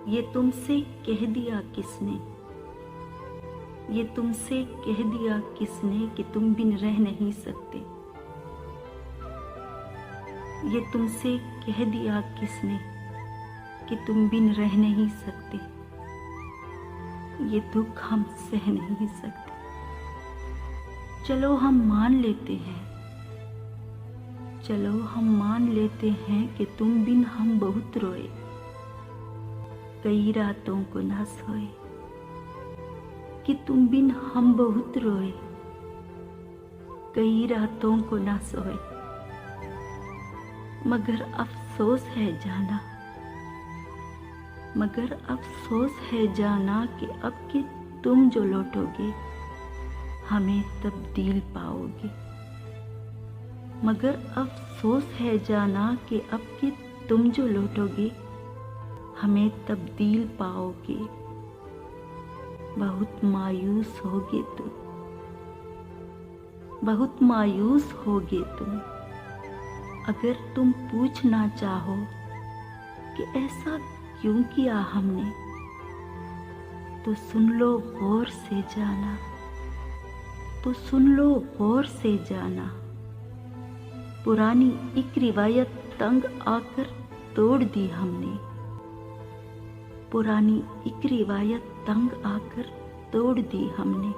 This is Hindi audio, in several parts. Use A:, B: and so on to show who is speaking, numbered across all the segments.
A: ये तुमसे कह दिया किसने, ये तुमसे कह दिया किसने कि तुम बिन रह नहीं सकते। ये तुमसे कह दिया किसने कि तुम बिन रह नहीं सकते। ये दुख हम सह नहीं सकते। चलो हम मान लेते हैं, चलो हम मान लेते हैं कि तुम बिन हम बहुत रोए, कई रातों को ना सोए। कि तुम बिन हम बहुत रोए, कई रातों को ना सोए। मगर अफसोस है जाना, मगर अफसोस है जाना कि अब कि तुम जो लौटोगे हमें तब्दील पाओगे। मगर अफसोस है जाना कि अब कि तुम जो लौटोगे हमें तब्दील पाओगे। बहुत मायूस होगे तुम, बहुत मायूस होगे तुम, अगर तुम पूछना चाहो कि ऐसा क्यों किया हमने। तो सुन लो गौर से जाना, तो सुन लो गौर से जाना। पुरानी एक रिवायत तंग आकर तोड़ दी हमने, पुरानी एक रिवायत तंग आकर तोड़ दी हमने।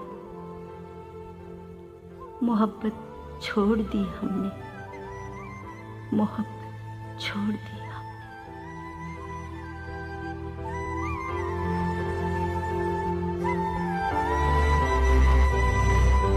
A: मोहब्बत छोड़ दी हमने, मोहब्बत छोड़ दी।